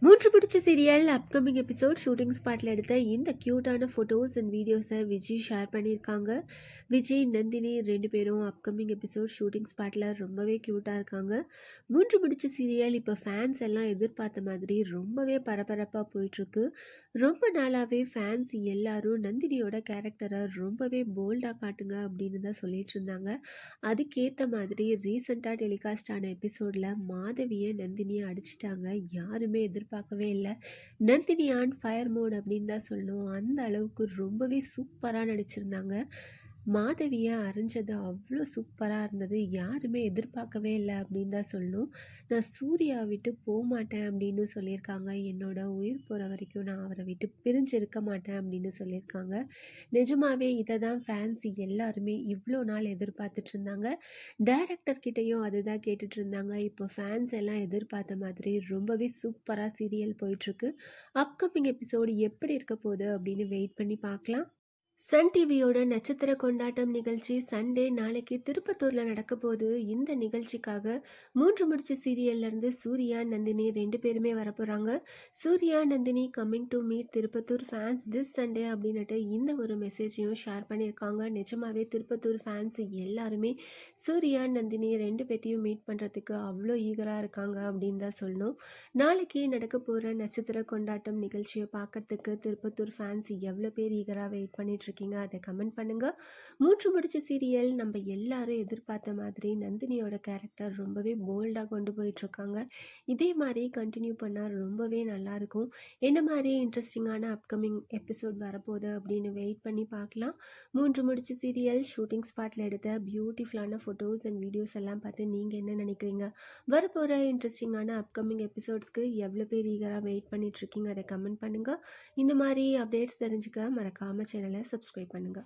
மூன்று பிடிச்ச serial upcoming episode shooting ஸ்பாட்டில் எடுத்த இந்த க்யூட்டான ஃபோட்டோஸ் அண்ட் வீடியோஸை விஜய் ஷேர் பண்ணியிருக்காங்க. விஜய் நந்தினி ரெண்டு பேரும் அப்கமிங் எபிசோட் ஷூட்டிங் ஸ்பாட்டில் ரொம்பவே க்யூட்டாக இருக்காங்க. மூன்று பிடிச்ச சீரியல் இப்போ ஃபேன்ஸ் எல்லாம் எதிர்பார்த்த மாதிரி ரொம்பவே பரபரப்பாக போயிட்டுருக்கு. ரொம்ப நாளாகவே ஃபேன்ஸ் எல்லாரும் நந்தினியோட கேரக்டரை ரொம்பவே போல்டாக காட்டுங்க அப்படின்னு தான் சொல்லிட்டு இருந்தாங்க. அதுக்கேற்ற மாதிரி ரீசெண்டாக டெலிகாஸ்ட் ஆன எபிசோடில் மாதவியை நந்தினியை அடிச்சிட்டாங்க. யாருமே எதிர்பார்க்கவே இல்லை. நந்தினி ஆன் ஃபயர் மோட் அப்படின்னு தான் சொல்லணும். அந்த அளவுக்கு ரொம்பவே சூப்பராக நடிச்சிருந்தாங்க. மாதவியை அரைஞ்சது அவ்வளோ சூப்பராக இருந்தது. யாருமே எதிர்பார்க்கவே இல்லை அப்படின்னு தான் சொல்லணும். நான் சூர்யா விட்டு போக மாட்டேன் அப்படின்னு சொல்லியிருக்காங்க. என்னோட உயிர் போகிற வரைக்கும் நான் அவரை விட்டு பிரிஞ்சு இருக்க மாட்டேன் அப்படின்னு சொல்லியிருக்காங்க. நிஜமாவே இதை தான் ஃபேன்ஸ் எல்லாருமே இவ்வளோ நாள் எதிர்பார்த்துட்டு இருந்தாங்க. டைரக்டர் கிட்டேயும் அதுதான் கேட்டுட்டு இருந்தாங்க. இப்போ ஃபேன்ஸ் எல்லாம் எதிர்பார்த்த மாதிரி ரொம்பவே சூப்பராக சீரியல் போயிட்டுருக்கு. அப்கமிங் எபிசோடு எப்படி இருக்க போகுது அப்படின்னு வெயிட் பண்ணி பார்க்கலாம். சன் டிவியோட நட்சத்திர கொண்டாட்டம் நிகழ்ச்சி சண்டே நாளைக்கு திருப்பத்தூர்ல நடக்க போகுது. இந்த நிகழ்ச்சிக்காக மூன்று முடிச்சு சீரியல்ல இருந்து சூர்யா நந்தினி ரெண்டு பேருமே வரப்போறாங்க. Surya Nandini coming to meet Tirupattur fans this Sunday அப்படின்னுட்டு இந்த ஒரு மெசேஜையும் ஷேர் பண்ணியிருக்காங்க. நிஜமாவே திருப்பத்தூர் ஃபேன்ஸ் எல்லாருமே சூர்யா நந்தினி ரெண்டு பேர்த்தையும் மீட் பண்றதுக்கு அவ்வளோ ஈகரா இருக்காங்க அப்படின்னு தான் சொல்லணும். நாளைக்கு நடக்க போற நட்சத்திர கொண்டாட்டம் நிகழ்ச்சியை பார்க்கறதுக்கு திருப்பத்தூர் ஃபேன்ஸ் எவ்வளோ பேர் ஈகரா வெயிட் பண்ணிட்டு இருக்கீங்க அதை கமெண்ட் பண்ணுங்க. மூன்று முடிச்ச சீரியல் நம்ம எல்லாரும் எதிர்பார்த்த மாதிரி நந்தினியோட கேரக்டர் ரொம்பவே போல்டா கொண்டு போயிட்டு இருக்காங்க. இதே மாதிரி கண்டினியூ பண்ணா ரொம்பவே நல்லா இருக்கும். என்ன மாதிரி இன்ட்ரெஸ்டிங்கான அப்கமிங் எபிசோட் வரப்போகுது அப்படின்னு வெயிட் பண்ணி பார்க்கலாம். மூன்று முடிச்ச சீரியல் ஷூட்டிங் ஸ்பாட்ல எடுத்த பியூட்டிஃபுல்லான ஃபோட்டோஸ் அண்ட் வீடியோஸ் எல்லாம் பார்த்து நீங்க என்ன நினைக்கிறீங்க? வரப்போற இன்ட்ரெஸ்டிங்கான அப்கமிங் எபிசோட்ஸ்க்கு எவ்வளோ பேர் ஈகரா வெயிட் பண்ணிட்டு இருக்கீங்க அதை கமெண்ட் பண்ணுங்க. இந்த மாதிரி அப்டேட்ஸ் தெரிஞ்சுக்க மறக்காம சேனலை சப்ஸ்கிரைப் பண்ணுங்க.